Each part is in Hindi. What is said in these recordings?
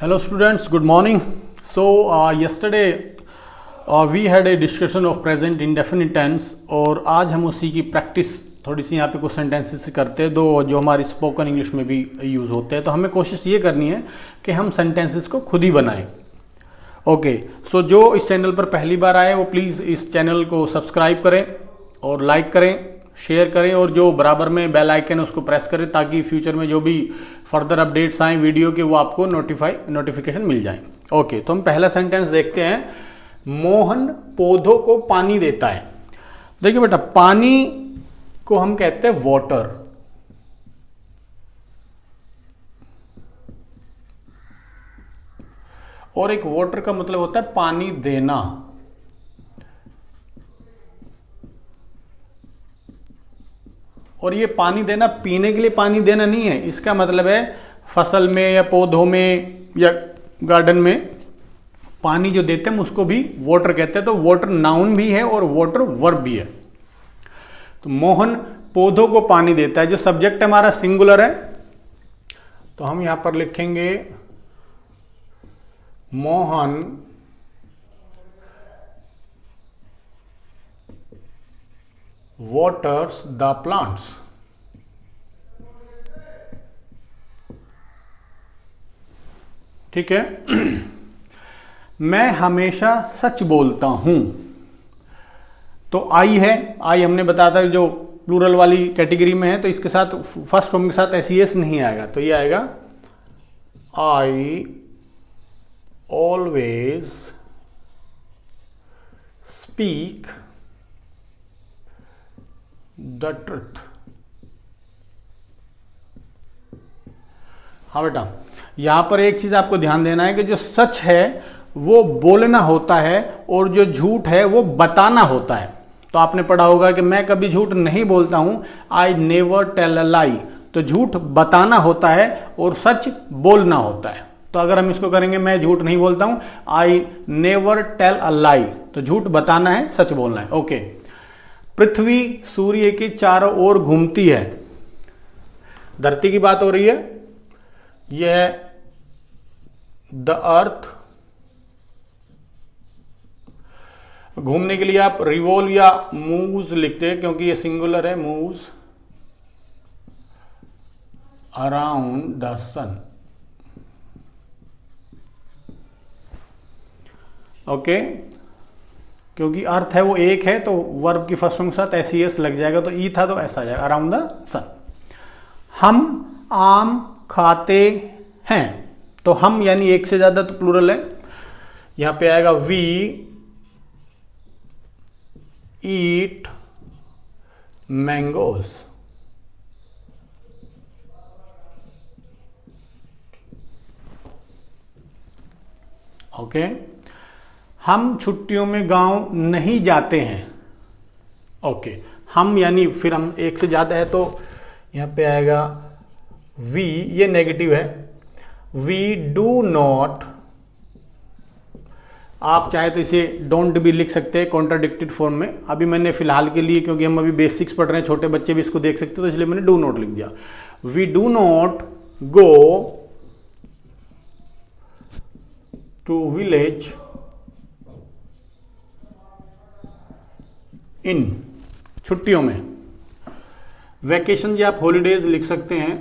Hello students, good morning. Yesterday we had a discussion of present indefinite tense और आज हम उसी की प्रैक्टिस थोड़ी सी यहाँ पे कुछ सेंटेंसेस करते हैं जो हमारी स्पोकन इंग्लिश में भी यूज़ होते हैं। तो हमें कोशिश ये करनी है कि हम सेंटेंसेस को खुद ही बनाएं। ओके, सो जो इस चैनल पर पहली बार आए वो प्लीज़ इस चैनल को सब्सक्राइब करें और लाइक करें, शेयर करें और जो बराबर में बेल आइकन है उसको प्रेस करें ताकि फ्यूचर में जो भी फर्दर अपडेट्स आएँ वीडियो के वो आपको नोटिफिकेशन मिल जाए। ओके, तो हम पहला सेंटेंस देखते हैं। मोहन पौधों को पानी देता है। देखिए बेटा, पानी को हम कहते हैं वाटर। और एक वाटर का मतलब होता है पानी देना। और ये पानी देना पीने के लिए पानी देना नहीं है, इसका मतलब है फसल में या पौधों में या गार्डन में पानी जो देते हैं हम उसको भी वाटर कहते हैं। तो वाटर नाउन भी है और वाटर वर्ब भी है। तो मोहन पौधों को पानी देता है। जो सब्जेक्ट हमारा सिंगुलर है तो हम यहां पर लिखेंगे मोहन waters the plants। ठीक है। मैं हमेशा सच बोलता हूं। तो आई है, आई हमने बताया था जो प्लूरल वाली कैटेगरी में है, तो इसके साथ फर्स्ट फॉर्म के साथ एस नहीं आएगा, तो ये आएगा आई ऑलवेज स्पीक द ट्रुथ। हाँ बेटा, यहां पर एक चीज आपको ध्यान देना है कि जो सच है वो बोलना होता है और जो झूठ है वो बताना होता है। तो आपने पढ़ा होगा कि मैं कभी झूठ नहीं बोलता हूं, आई नेवर टेल अ लाई। तो झूठ बताना होता है और सच बोलना होता है। तो अगर हम इसको करेंगे मैं झूठ नहीं बोलता हूं, आई नेवर टेल अ लाई, तो झूठ बताना है, सच बोलना है। ओके। पृथ्वी सूर्य के चारों ओर घूमती है। धरती की बात हो रही है। यह द अर्थ। घूमने के लिए आप रिवॉल्व या मूव्स लिखते हैं क्योंकि ये सिंगुलर है। Moves around the sun. Okay, क्योंकि अर्थ है वो एक है तो वर्ब की फर्स्ट फॉर्म के साथ एस लग जाएगा, तो ई था तो ऐसा आ जाएगा, अराउंड द सन। हम आम खाते हैं। तो हम यानी एक से ज्यादा तो प्लूरल है, यहां पे आएगा वी ईट मैंगोज। ओके। हम छुट्टियों में गांव नहीं जाते हैं। ओके, हम यानी फिर हम एक से ज्यादा है तो यहां पे आएगा वी, ये नेगेटिव है। We do not. आप चाहे तो इसे डोंट भी लिख सकते हैं कॉन्ट्राडिक्टेड फॉर्म में। अभी मैंने फिलहाल के लिए, क्योंकि हम अभी बेसिक्स पढ़ रहे हैं, छोटे बच्चे भी इसको देख सकते हैं, तो इसलिए मैंने डू नॉट लिख दिया। We do not go to village in छुट्टियों में। वैकेशन या आप हॉलीडेज लिख सकते हैं।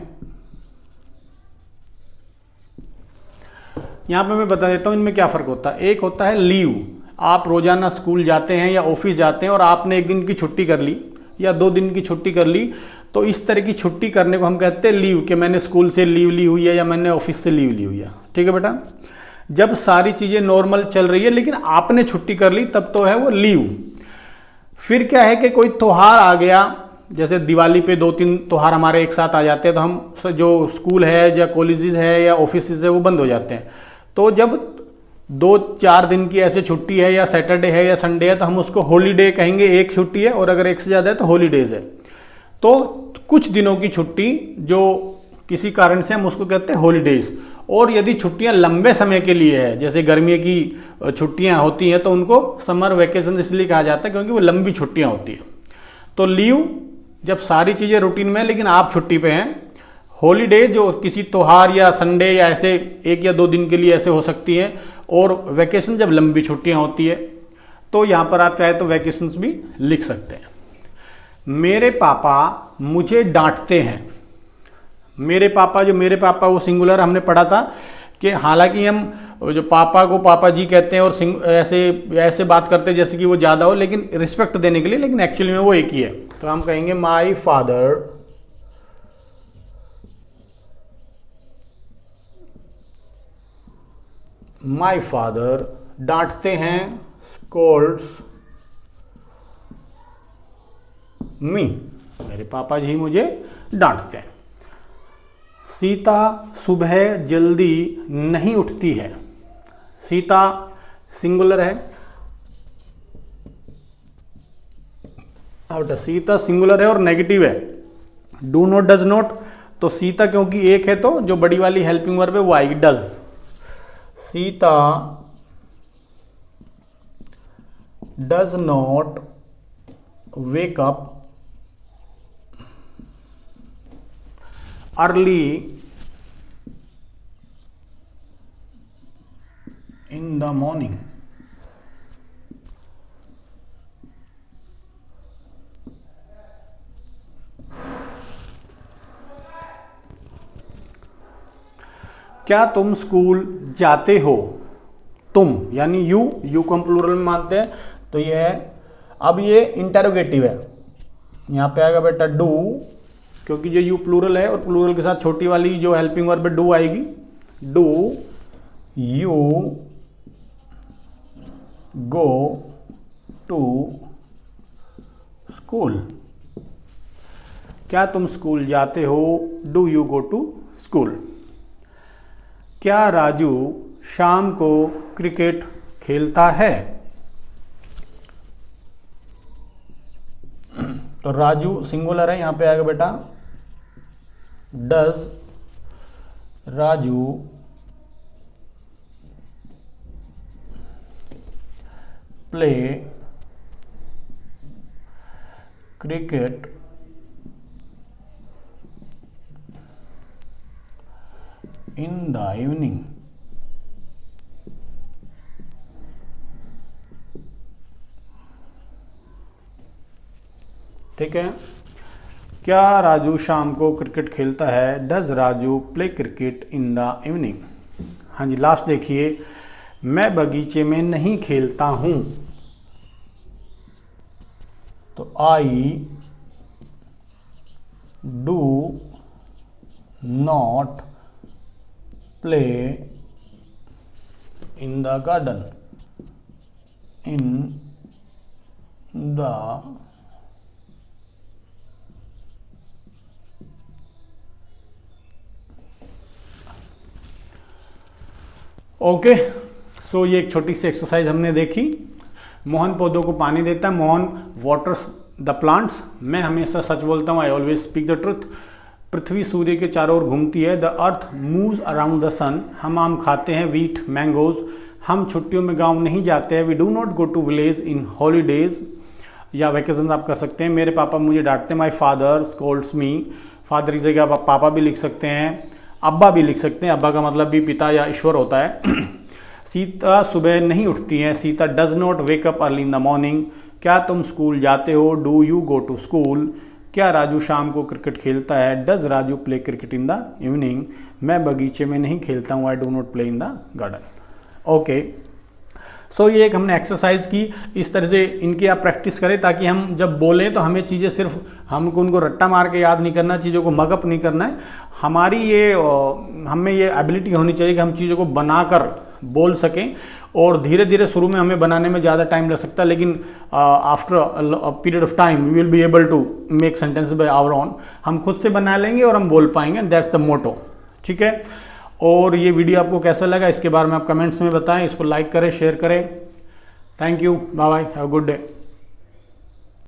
यहां पे मैं बता देता हूं इनमें क्या फर्क होता है। एक होता है लीव। आप रोजाना स्कूल जाते हैं या ऑफिस जाते हैं और आपने एक दिन की छुट्टी कर ली या 2 दिन की छुट्टी कर ली, तो इस तरह की छुट्टी करने को हम कहते हैं लीव, कि मैंने स्कूल से लीव ली हुई है या मैंने ऑफिस से लीव ली हुई है। ठीक है बेटा। जब सारी चीजें नॉर्मल चल रही है लेकिन आपने छुट्टी कर ली तब तो है वो लीव। फिर क्या है कि कोई त्योहार आ गया, जैसे दिवाली पे 2-3 त्योहार हमारे एक साथ आ जाते हैं, तो हम जो स्कूल है या कॉलेजेस है या ऑफिस है वो बंद हो जाते हैं। तो जब 2-4 दिन की ऐसे छुट्टी है या सैटरडे है या संडे है तो हम उसको हॉलीडे कहेंगे। एक छुट्टी है, और अगर एक से ज़्यादा है तो हॉलीडेज है। तो कुछ दिनों की छुट्टी जो किसी कारण से हम उसको कहते हैं हॉलीडेज। और यदि छुट्टियां लंबे समय के लिए है, जैसे गर्मियों की छुट्टियां होती हैं, तो उनको समर वेकेशन इसलिए कहा जाता है क्योंकि वो लंबी छुट्टियां होती है। तो लीव जब सारी चीज़ें रूटीन में है लेकिन आप छुट्टी पे हैं, हॉलीडे जो किसी त्योहार या संडे या ऐसे 1 या 2 दिन के लिए ऐसे हो सकती है, और वैकेशन जब लंबी छुट्टियां होती है, तो यहाँ पर आप चाहे तो वैकेशंस भी लिख सकते हैं। मेरे पापा मुझे डांटते हैं। मेरे पापा, जो मेरे पापा वो सिंगुलर हमने पढ़ा था कि हालांकि हम जो पापा को पापा जी कहते हैं और ऐसे ऐसे बात करते हैं जैसे कि वो ज़्यादा हो, लेकिन रिस्पेक्ट देने के लिए, लेकिन एक्चुअली में वो एक ही है। तो हम कहेंगे माई फादर डांटते हैं, स्कोल्ड्स मी, मेरे पापा जी मुझे डांटते हैं। सीता सुबह जल्दी नहीं उठती है। सीता सिंगुलर है, और सीता सिंगुलर है और नेगेटिव है। डू नॉट, डज नॉट, तो सीता क्योंकि एक है तो जो बड़ी वाली हेल्पिंग वर्ब है वो आएगी does. Sita does not wake up early in the morning. क्या तुम स्कूल जाते हो? तुम यानी यू को हम प्लूरल में मानते हैं, तो ये है। अब ये इंटेरोगेटिव है, यहां पे आएगा बेटा डू, क्योंकि जो यू प्लूरल है और प्लूरल के साथ छोटी वाली जो हेल्पिंग वर्ब है डू आएगी। Do you go to school? क्या तुम स्कूल जाते हो? Do you go to school? क्या राजू शाम को क्रिकेट खेलता है? तो राजू सिंगुलर है, यहां पे आएगा बेटा does Raju play cricket in the evening? ठीक है। क्या राजू शाम को क्रिकेट खेलता है? Does Raju play cricket in the evening? हाँ जी, लास्ट देखिए, मैं बगीचे में नहीं खेलता हूं। तो I do not play in the garden in the okay. So ये एक छोटी सी एक्सरसाइज हमने देखी। मोहन पौधों को पानी देता है, मोहन वाटर्स द प्लांट्स। मैं हमेशा सच बोलता हूँ, I always speak the truth. पृथ्वी सूर्य के चारों ओर घूमती है। The earth moves around the sun. हम आम खाते हैं, वीट मैंगोज। हम छुट्टियों में गांव नहीं जाते हैं, we do not go to village in holidays या वैकेशन आप कर सकते हैं। मेरे पापा मुझे डांटते हैं, my father scolds me. Father की जगह आप पापा भी लिख सकते हैं, अब्बा भी लिख सकते हैं, अब्बा का मतलब भी पिता या ईश्वर होता है। सीता सुबह नहीं उठती हैं, Sita does not wake up early in the morning. क्या तुम स्कूल जाते हो? Do you go to school? क्या राजू शाम को क्रिकेट खेलता है? Does Raju play cricket in the evening? मैं बगीचे में नहीं खेलता हूँ, I do not play in the garden. Okay, so ये एक हमने एक्सरसाइज की। इस तरह से इनकी आप प्रैक्टिस करें ताकि हम जब बोलें तो हमें चीज़ें सिर्फ हमको उनको रट्टा मार के याद नहीं करना, चीज़ों को मगअप नहीं करना है। हमारी ये हमें ये एबिलिटी होनी चाहिए कि हम चीज़ों को बनाकर बोल सकें, और धीरे धीरे शुरू में हमें बनाने में ज़्यादा टाइम लग सकता है, लेकिन after a period of time we will be able to make sentence by our own. हम खुद से बना लेंगे और हम बोल पाएंगे, दैट्स द मोटो। ठीक है, और ये वीडियो आपको कैसा लगा इसके बारे में आप कमेंट्स में बताएं। इसको लाइक करें, शेयर करें। Thank you, bye bye, have a good day.